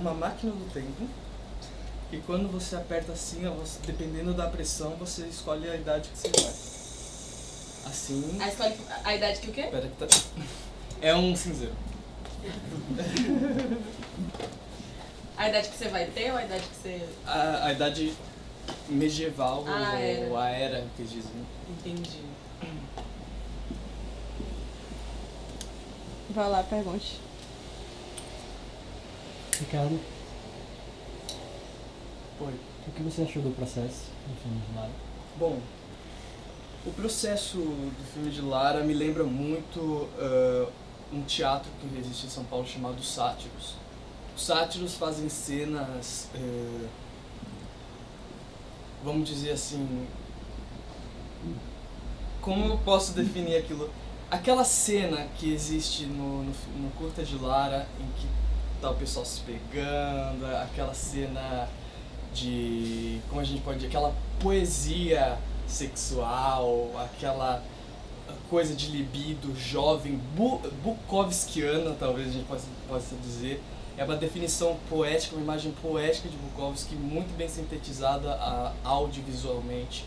uma máquina do tempo. E quando você aperta assim, dependendo da pressão, você escolhe a idade que você vai. Assim... Escolhe a idade que o quê? Pera que tá... É um cinzeiro. A idade que você vai ter ou a idade que você... A idade medieval ou era. a era que dizem. Entendi. Vai lá, pergunte. Ricardo, Oi. o que você achou do processo do filme de Lara? Bom, o processo do filme de Lara me lembra muito um teatro que existe em São Paulo chamado Sátiros. Os sátiros fazem cenas, vamos dizer assim, como eu posso definir aquilo? Aquela cena que existe no curta de Lara, em que tá o pessoal se pegando, aquela cena de, como a gente pode dizer, aquela poesia sexual, aquela coisa de libido jovem, Bukowskiana, talvez a gente possa dizer. É uma definição poética, uma imagem poética de Bukowski, muito bem sintetizada audiovisualmente.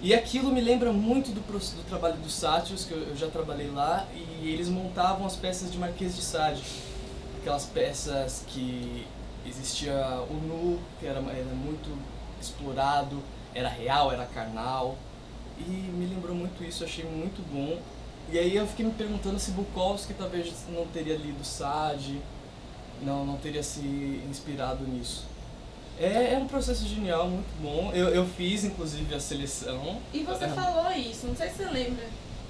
E aquilo me lembra muito do trabalho dos sátiros, que eu já trabalhei lá, e eles montavam as peças de Marquês de Sade. Aquelas peças que existia o nu, que era muito explorado, era real, era carnal. E me lembrou muito isso, eu achei muito bom. E aí eu fiquei me perguntando se Bukowski talvez não teria lido Sade, não teria se inspirado nisso. É um processo genial, muito bom. Eu fiz, inclusive, a seleção. E você falou isso, não sei se você lembra.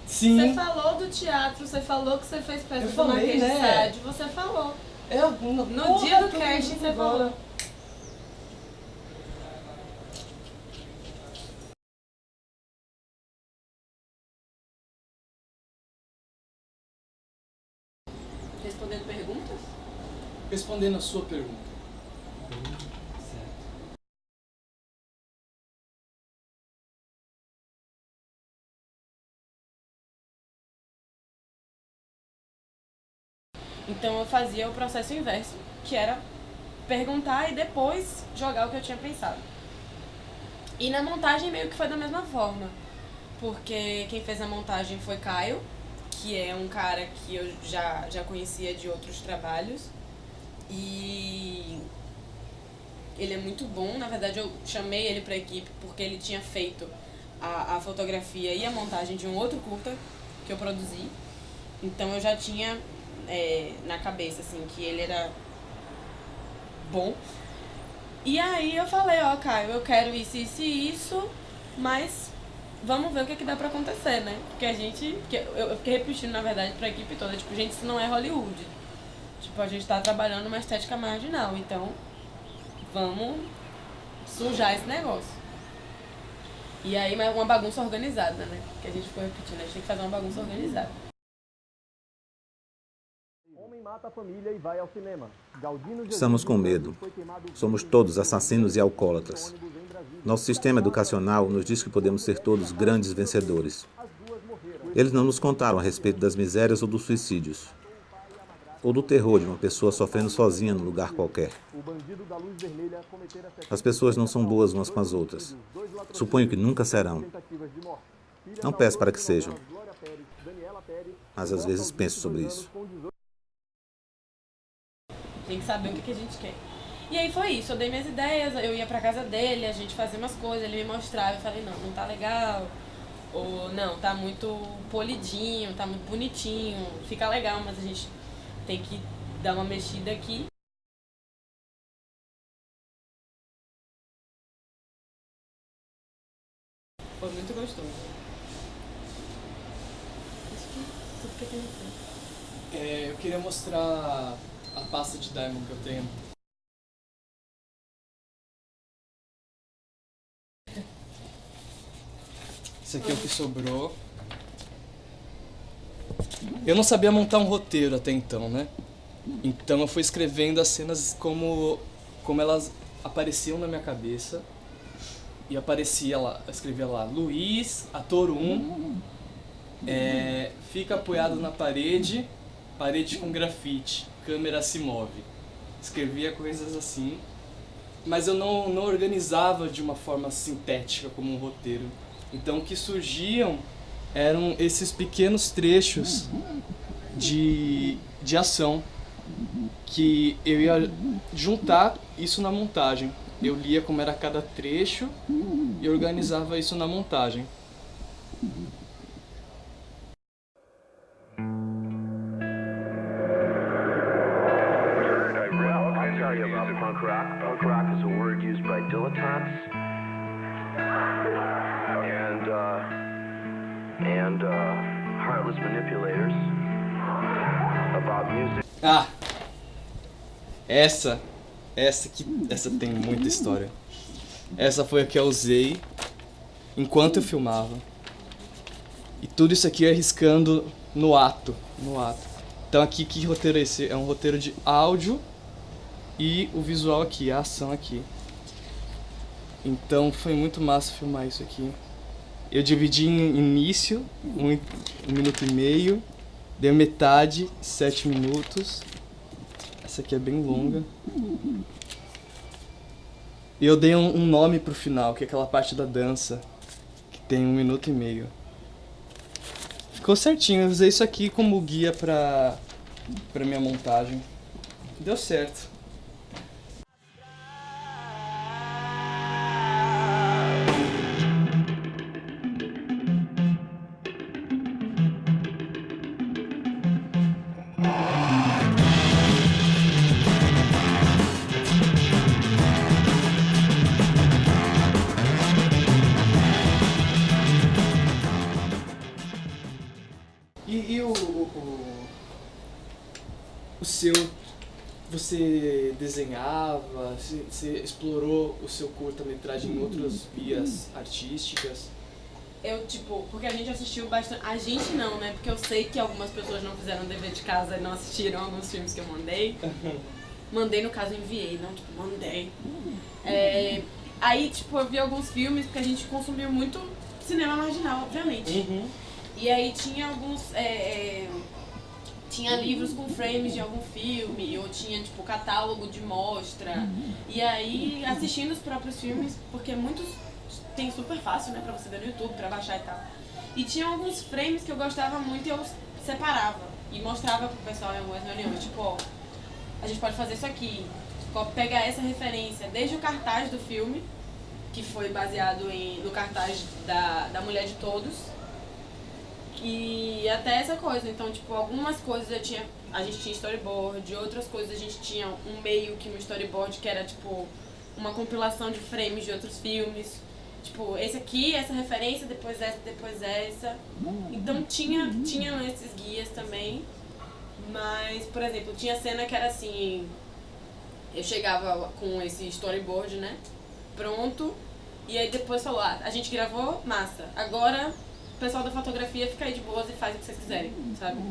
Sim. Você falou do teatro, você falou que você fez peça do Marquês de Sade, você falou. No dia do casting você falou. Respondendo perguntas? Respondendo a sua pergunta. Certo. Então eu fazia o processo inverso, que era perguntar e depois jogar o que eu tinha pensado. E na montagem meio que foi da mesma forma, porque quem fez a montagem foi Caio, que é um cara que eu já conhecia de outros trabalhos. E ele é muito bom, na verdade eu chamei ele pra equipe porque ele tinha feito a fotografia e a montagem de um outro curta que eu produzi. Então eu já tinha na cabeça assim que ele era bom. E aí eu falei, Caio, eu quero isso, isso e isso, mas vamos ver o que dá pra acontecer, né? Porque eu fiquei repetindo, na verdade, pra equipe toda, tipo, gente, isso não é Hollywood. Tipo, a gente tá trabalhando uma estética marginal, então vamos sujar esse negócio. E aí, uma bagunça organizada, né? Que a gente ficou repetindo, a gente tem que fazer uma bagunça organizada. Homem mata a família e vai ao cinema. Estamos com medo. Somos todos assassinos e alcoólatras. Nosso sistema educacional nos diz que podemos ser todos grandes vencedores. Eles não nos contaram a respeito das misérias ou dos suicídios, ou do terror de uma pessoa sofrendo sozinha num lugar qualquer. As pessoas não são boas umas com as outras. Suponho que nunca serão. Não peço para que sejam, mas às vezes penso sobre isso. Tem que saber o que a gente quer. E aí foi isso, eu dei minhas ideias, eu ia pra casa dele, a gente fazia umas coisas, ele me mostrava, eu falei, não tá legal, ou não, tá muito polidinho, tá muito bonitinho, fica legal, mas a gente tem que dar uma mexida aqui. Foi muito gostoso. Acho que tudo que eu tenho feito. Eu queria mostrar a pasta de Diamond que eu tenho. Esse aqui é o que sobrou. Eu não sabia montar um roteiro até então, né? Então eu fui escrevendo as cenas como elas apareciam na minha cabeça. E aparecia lá, eu escrevia lá, Luiz, ator 1, fica apoiado na parede com grafite, câmera se move. escrevia coisas assim, mas eu não organizava de uma forma sintética como um roteiro. Então o que surgiam eram esses pequenos trechos de ação que eu ia juntar isso na montagem. Eu lia como era cada trecho e organizava isso na montagem. I'll tell you about punk rock. Punk rock is a word used by dilettantes and heartless manipulators about music. Ah! Essa tem muita história. Essa foi a que eu usei enquanto eu filmava. E tudo isso aqui arriscando no ato. Então aqui, que roteiro é esse? É um roteiro de áudio e o visual aqui, a ação aqui. Então foi muito massa filmar isso aqui. Eu dividi em início, 1 minuto e meio, dei metade, 7 minutos. Essa aqui é bem longa. E eu dei um nome pro final, que é aquela parte da dança, que tem 1 minuto e meio. Ficou certinho, eu usei isso aqui como guia pra minha montagem. Deu certo. E o seu, você desenhava, você explorou o seu curta-metragem em outras vias artísticas? Eu, porque a gente assistiu bastante... A gente não, né? Porque eu sei que algumas pessoas não fizeram dever de casa e não assistiram alguns filmes que eu mandei. Mandei, no caso, enviei, não, mandei. Aí, eu vi alguns filmes, porque a gente consumiu muito cinema marginal, obviamente. Uhum. E aí tinha alguns... Tinha livros com frames de algum filme, ou tinha, catálogo de mostra. E aí, assistindo os próprios filmes, porque muitos tem super fácil, né, pra você ver no YouTube, pra baixar e tal. E tinha alguns frames que eu gostava muito e eu separava. E mostrava pro pessoal em algumas reuniões, a gente pode fazer isso aqui. Pegar essa referência desde o cartaz do filme, que foi baseado no cartaz da Mulher de Todos, e até essa coisa. Então, algumas coisas a gente tinha storyboard, outras coisas a gente tinha um meio que um storyboard que era, uma compilação de frames de outros filmes. Esse aqui, essa referência, depois essa. Então, tinha esses guias também. Mas, por exemplo, tinha cena que era assim... Eu chegava com esse storyboard, né? Pronto. E aí depois falou, a gente gravou, massa. Agora... O pessoal da fotografia fica aí de boas e faz o que vocês quiserem, sabe?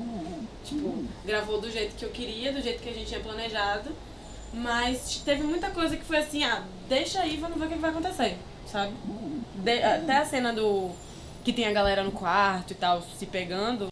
Gravou do jeito que eu queria, do jeito que a gente tinha planejado. Mas teve muita coisa que foi assim, deixa aí, vamos ver o que vai acontecer, sabe? Até a cena que tem a galera no quarto e tal, se pegando.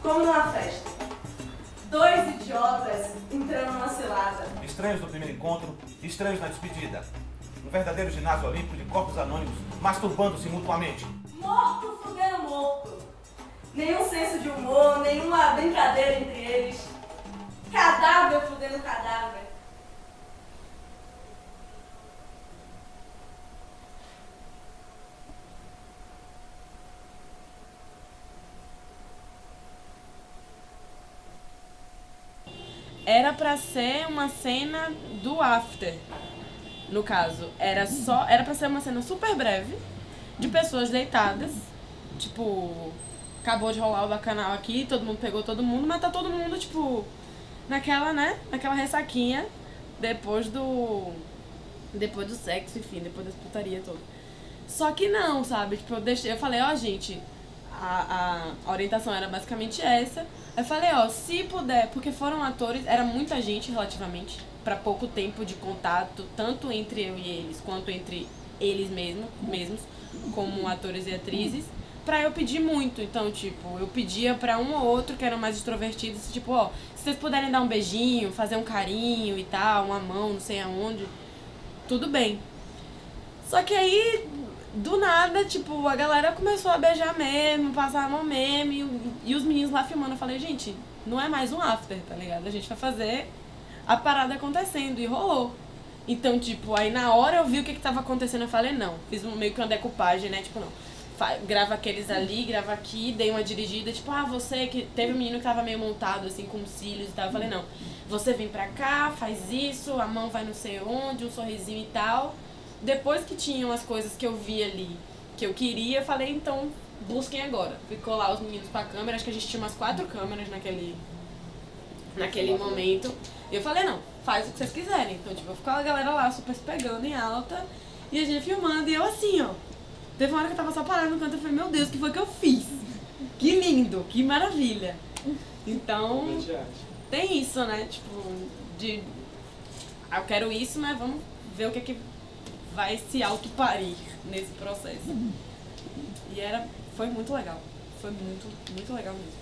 Como numa festa. 2 idiotas entrando numa cilada. Estranhos no primeiro encontro, estranhos na despedida. Um verdadeiro ginásio olímpico de corpos anônimos, masturbando-se mutuamente. Morto fudendo morto. Nenhum senso de humor, nenhuma brincadeira entre eles. Cadáver fudendo cadáver. era pra ser uma cena do after. No caso, era pra ser uma cena super breve, de pessoas deitadas, tipo, acabou de rolar o bacanal aqui, todo mundo pegou todo mundo, mas tá todo mundo, tipo, naquela ressaquinha, depois do sexo, enfim, depois das putaria toda. Só que não, sabe, tipo, eu falei, ó, gente, a orientação era basicamente essa. Eu falei, ó, se puder, porque foram atores, era muita gente relativamente, pra pouco tempo de contato, tanto entre eu e eles, quanto entre eles mesmos, como atores e atrizes, pra eu pedir muito. Então, tipo, eu pedia pra um ou outro que eram mais extrovertidos, tipo, ó, se vocês puderem dar um beijinho, fazer um carinho e tal, uma mão, não sei aonde, tudo bem. Só que aí, do nada, tipo, a galera começou a beijar mesmo, passar a mão mesmo, e os meninos lá filmando. Eu falei, gente, não é mais um after, tá ligado? A gente vai fazer a parada acontecendo, e rolou. Então, tipo, aí na hora eu vi o que tava acontecendo, eu falei, não, fiz meio que uma decupagem, né, tipo, não, grava aqueles ali, grava aqui, dei uma dirigida, tipo, você que teve um menino que tava meio montado, assim, com cílios e tal, eu falei, não, você vem pra cá, faz isso, a mão vai não sei onde, um sorrisinho e tal. Depois que tinham as coisas que eu vi ali, que eu queria, eu falei, então, busquem agora. Ficou lá os meninos com a câmera, acho que a gente tinha umas 4 câmeras naquele momento. E eu falei, não, faz o que vocês quiserem. Então, tipo, ficou a galera lá super se pegando em alta, e a gente filmando, e eu assim, ó. Teve uma hora que eu tava só parada no canto, eu falei, meu Deus, o que foi que eu fiz? Que lindo, que maravilha. Então, tem isso, né, tipo, eu quero isso, mas vamos ver o que vai se autoparir nesse processo. E foi muito legal. Foi muito, muito legal mesmo.